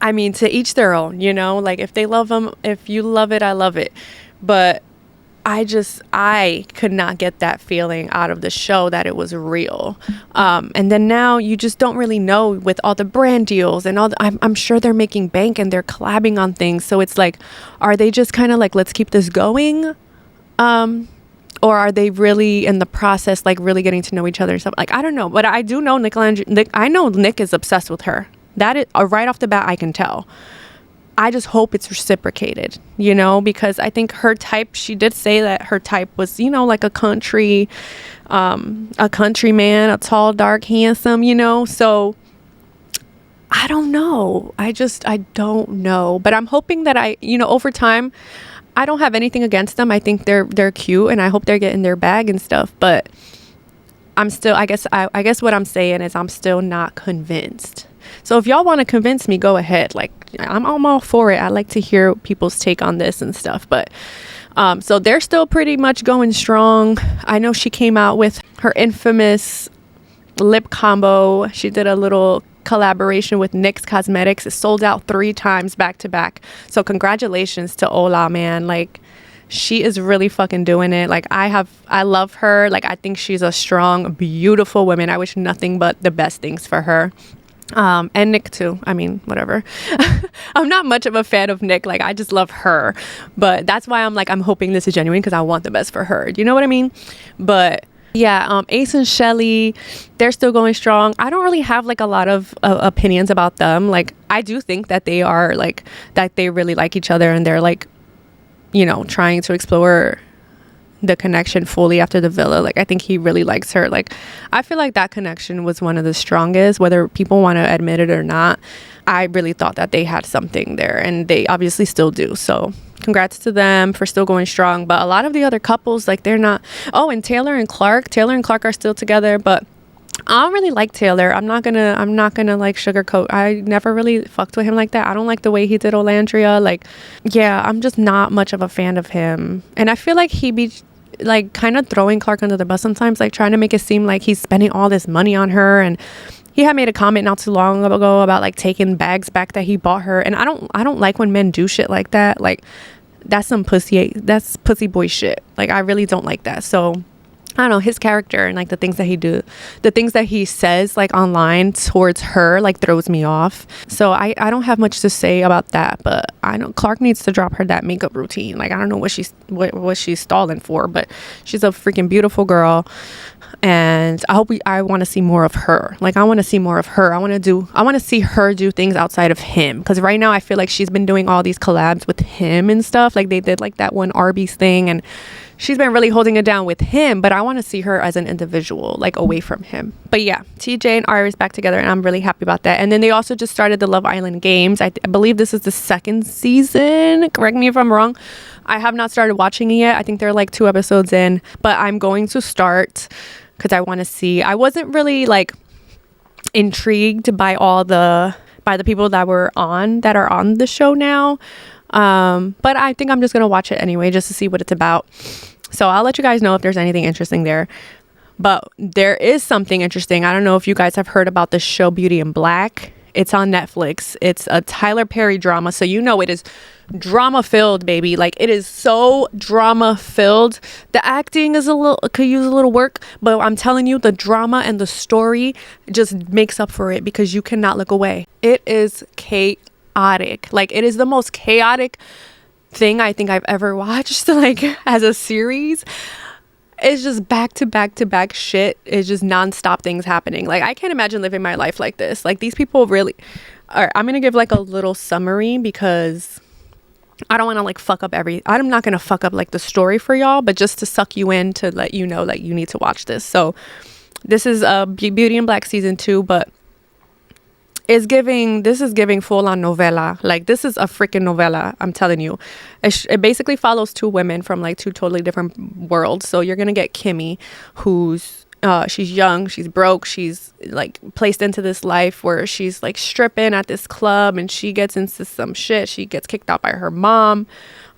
A: I mean, to each their own, you know, like if they love them, if you love it, I love it. But I could not get that feeling out of the show that it was real. And then now you just don't really know with all the brand deals and I'm sure they're making bank and they're collabing on things. So it's like, are they just kind of like, let's keep this going? Or are they really in the process, like really getting to know each other and stuff? Like, I don't know. But I do know I know Nick is obsessed with her. That is right off the bat, I can tell. I just hope it's reciprocated, you know, because I think her type, she did say that her type was, you know, like a country man, a tall, dark, handsome, you know. So I don't know. I don't know. But I'm hoping that over time, I don't have anything against them. I think they're cute and I hope they're getting their bag and stuff. But I'm still, I guess what I'm saying is I'm still not convinced. So if y'all want to convince me, go ahead. Like I'm all for it. I like to hear people's take on this and stuff. But so they're still pretty much going strong. I know she came out with her infamous lip combo. She did a little collaboration with NYX Cosmetics. It sold out 3 times back to back. So congratulations to Ola, man. Like she is really fucking doing it. Like I love her. Like I think she's a strong, beautiful woman. I wish nothing but the best things for her. And Nick too. I mean, whatever. I'm not much of a fan of Nick. Like, I just love her, but that's why I'm hoping this is genuine, because I want the best for her. You know what I mean? But yeah, Ace and Shelly, they're still going strong. I don't really have like a lot of opinions about them. Like, I do think that they are like, that they really like each other, and they're like, you know, trying to explore the connection fully after the villa. Like, I think he really likes her. Like, I feel like that connection was one of the strongest, whether people want to admit it or not. I really thought that they had something there, and they obviously still do. So congrats to them for still going strong. But a lot of the other couples, like, they're not. Oh, and Taylor and Clark are still together, but I don't really like Taylor. I'm not gonna like sugarcoat. I never really fucked with him like that. I don't like the way he did Olandria. Like, yeah, I'm just not much of a fan of him. And I feel like he be like kind of throwing Clark under the bus sometimes, like trying to make it seem like he's spending all this money on her. And he had made a comment not too long ago about like taking bags back that he bought her. And I don't like when men do shit like that. Like, that's pussy boy shit. Like, I really don't like that. So I don't know, his character and like the things that he says like online towards her like throws me off. So I don't have much to say about that, but I know Clark needs to drop her that makeup routine. Like, I don't know what she's stalling for, but she's a freaking beautiful girl, and I want to see more of her. Like, I want to see more of her. I want to see her do things outside of him, because right now I feel like she's been doing all these collabs with him and stuff. Like, they did like that one Arby's thing, and she's been really holding it down with him, but I want to see her as an individual, like away from him. But yeah, TJ and Iris back together, and I'm really happy about that. And then they also just started the Love Island games. I believe this is the second season. Correct me if I'm wrong. I have not started watching it yet. I think they're like 2 episodes in, but I'm going to start because I want to see. I wasn't really like intrigued by the people that are on the show now. But I think I'm just gonna watch it anyway, just to see what it's about. So I'll let you guys know if there's anything interesting there. But there is something interesting. I don't know if you guys have heard about the show Beauty in Black. It's on Netflix. It's a Tyler Perry drama, so you know it is drama filled, baby. Like, it is so drama filled. The acting could use a little work, but I'm telling you, the drama and the story just makes up for it, because you cannot look away. It is chaotic. Like, it is the most chaotic thing I think I've ever watched, like, as a series. It's just back to back to back shit. It's just nonstop things happening. Like, I can't imagine living my life like this. Like, these people really are. I'm gonna give like a little summary, because I don't want to like fuck up I'm not gonna fuck up like the story for y'all, but just to suck you in, to let you know like you need to watch this. So this is Beauty in Black season 2, but this is giving full on novela. Like, this is a freaking novela, I'm telling you. It basically follows 2 women from like 2 totally different worlds. So you're gonna get Kimmy, who's she's young, she's broke, she's like placed into this life where she's like stripping at this club, and she gets into some shit. She gets kicked out by her mom.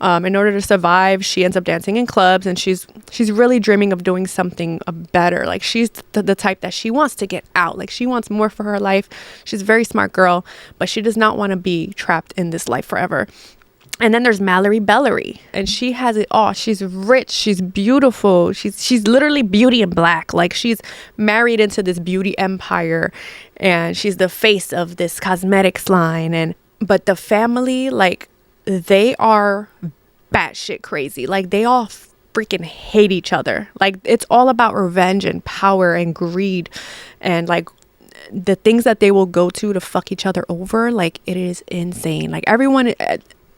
A: In order to survive, she ends up dancing in clubs, and she's really dreaming of doing something better. Like, she's the type that she wants to get out. Like, she wants more for her life. She's a very smart girl, but she does not want to be trapped in this life forever. And then there's Mallory Bellery, and she has it all. She's rich, she's beautiful, she's literally Beauty in Black. Like, she's married into this beauty empire, and she's the face of this cosmetics line. But the family, like, they are batshit crazy. Like, they all freaking hate each other. Like, it's all about revenge and power and greed, and like the things that they will go to fuck each other over. Like, it is insane. Like,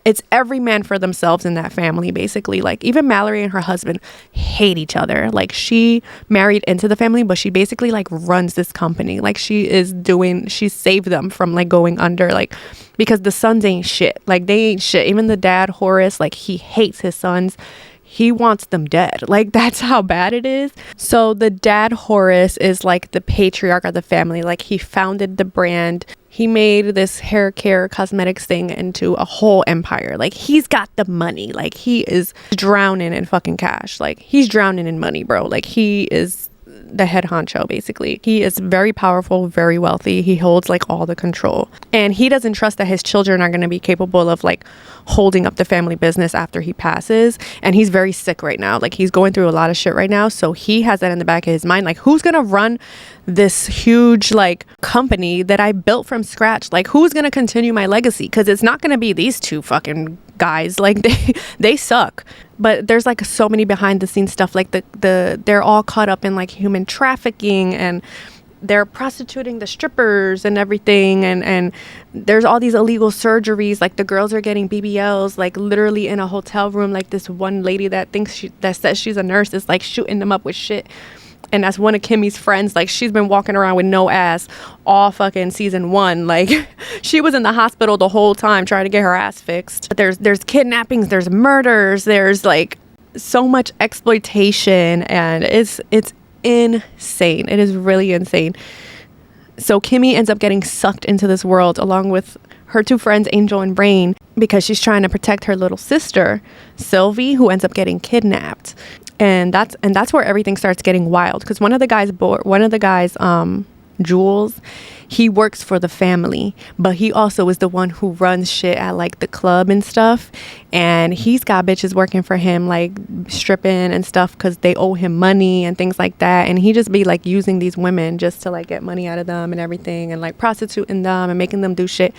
A: it's every man for themselves in that family, basically. Like, even Mallory and her husband hate each other. Like, she married into the family, but she basically like runs this company. Like, she saved them from like going under, like, because the sons ain't shit. Like, they ain't shit. Even the dad, Horace, like, he hates his sons. He wants them dead. Like, that's how bad it is. So the dad, Horace, is like the patriarch of the family. Like, he founded the brand. He made this hair care cosmetics thing into a whole empire. Like, he's got the money. Like, he is drowning in fucking cash. Like, he's drowning in money, bro. Like, he is the head honcho, basically. He is very powerful, very wealthy. He holds like all the control. And he doesn't trust that his children are going to be capable of like holding up the family business after he passes. And he's very sick right now. Like he's going through a lot of shit right now. So he has that in the back of his mind. Like, who's going to run this huge like company that I built from scratch? Like, who's going to continue my legacy? Because it's not going to be these two fucking guys. Like they suck. But there's like so many behind the scenes stuff. Like they're all caught up in like human trafficking, and they're prostituting the strippers and everything, and there's all these illegal surgeries. Like the girls are getting BBLs like literally in a hotel room. Like this one lady that says she's a nurse is like shooting them up with shit. And that's one of Kimmy's friends. Like, she's been walking around with no ass all fucking season 1. Like, she was in the hospital the whole time trying to get her ass fixed. But there's kidnappings, there's murders, there's like so much exploitation, and it's insane. It is really insane. So Kimmy ends up getting sucked into this world along with her two friends, Angel and Brain, because she's trying to protect her little sister, Sylvie, who ends up getting kidnapped. And that's where everything starts getting wild, because one of the guys, Jules, he works for the family, but he also is the one who runs shit at like the club and stuff. And he's got bitches working for him, like stripping and stuff, because they owe him money and things like that. And he just be like using these women just to like get money out of them and everything, and like prostituting them and making them do shit.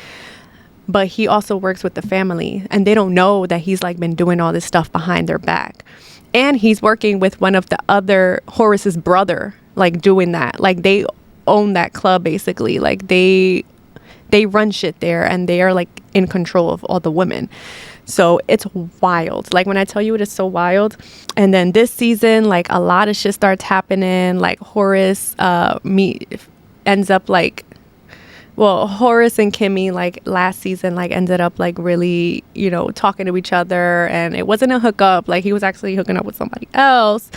A: But he also works with the family, and they don't know that he's like been doing all this stuff behind their back. And he's working with one of the other, Horace's brother, like doing that. Like they own that club basically. Like they run shit there, and they are like in control of all the women. So it's wild. Like when I tell you it is so wild. And then this season, like a lot of shit starts happening. Like Horace ends up like, well, Horace and Kimmy, like last season, like ended up like really, you know, talking to each other, and it wasn't a hookup. Like he was actually hooking up with somebody else,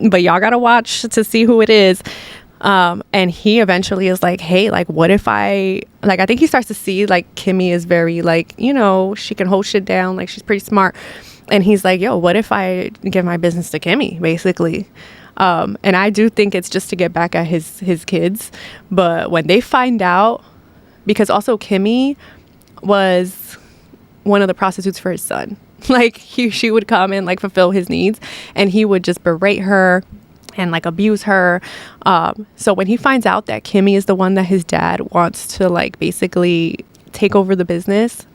A: but y'all gotta watch to see who it is. And he eventually is like, hey, like what if I think he starts to see like Kimmy is very like, you know, she can hold shit down, like she's pretty smart. And he's like, yo, what if I give my business to Kimmy, basically? And I do think it's just to get back at his kids. But when they find out, because also Kimmy was one of the prostitutes for his son. Like she would come and like fulfill his needs, and he would just berate her and like abuse her. So when he finds out that Kimmy is the one that his dad wants to like basically take over the business,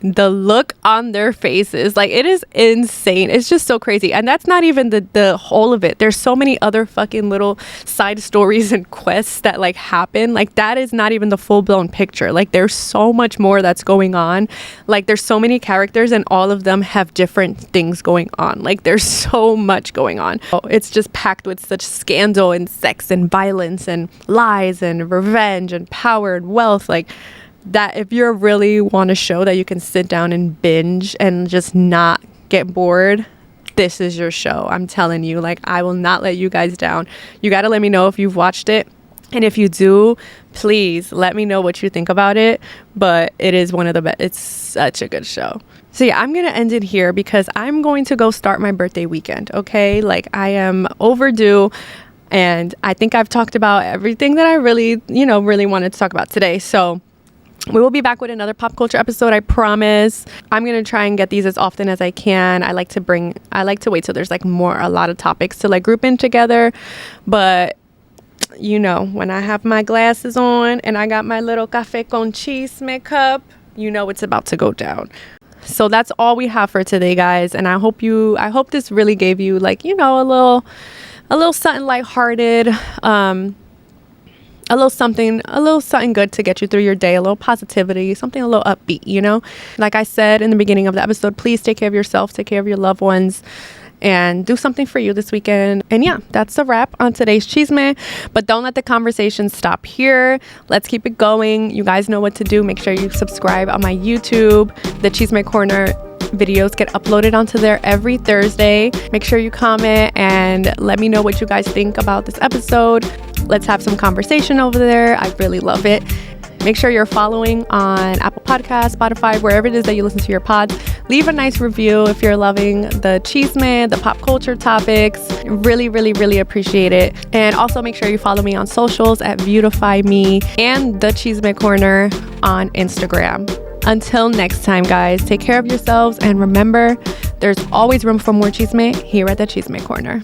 A: the look on their faces, like it is insane. It's just so crazy. And that's not even the whole of it. There's so many other fucking little side stories and quests that like happen. Like that is not even the full-blown picture. Like there's so much more that's going on. Like there's so many characters, and all of them have different things going on. Like there's so much going on. It's just packed with such scandal and sex and violence and lies and revenge and power and wealth. Like that, if you really want a show that you can sit down and binge and just not get bored, this is your show. I'm telling you, like, I will not let you guys down. You got to let me know if you've watched it. And if you do, please let me know what you think about it. But it is one of the best. It's such a good show. So yeah, I'm going to end it here because I'm going to go start my birthday weekend. Okay. Like I am overdue. And I think I've talked about everything that I really wanted to talk about today. So we will be back with another pop culture episode, I promise. I'm going to try and get these as often as I can. I like to wait till there's like a lot of topics to like group in together. But you know, when I have my glasses on and I got my little café con chisme cup, you know it's about to go down. So that's all we have for today, guys. And I hope this really gave you like, you know, a little something lighthearted, a little something good to get you through your day, a little positivity, something a little upbeat, you know? Like I said in the beginning of the episode, please take care of yourself, take care of your loved ones, and do something for you this weekend. And yeah, that's a wrap on today's Chisme. But don't let the conversation stop here. Let's keep it going. You guys know what to do. Make sure you subscribe on my YouTube. The Chisme Corner videos get uploaded onto there every Thursday. Make sure you comment and let me know what you guys think about this episode. Let's have some conversation over there. I really love it. Make sure you're following on Apple Podcasts, Spotify, wherever it is that you listen to your pods. leave a nice review if you're loving the chisme, the pop culture topics. Really, really, really appreciate it. And also make sure you follow me on socials at Beautify Me and the Chisme Corner on Instagram. Until next time, guys, take care of yourselves, and remember, there's always room for more chisme here at the Chisme Corner.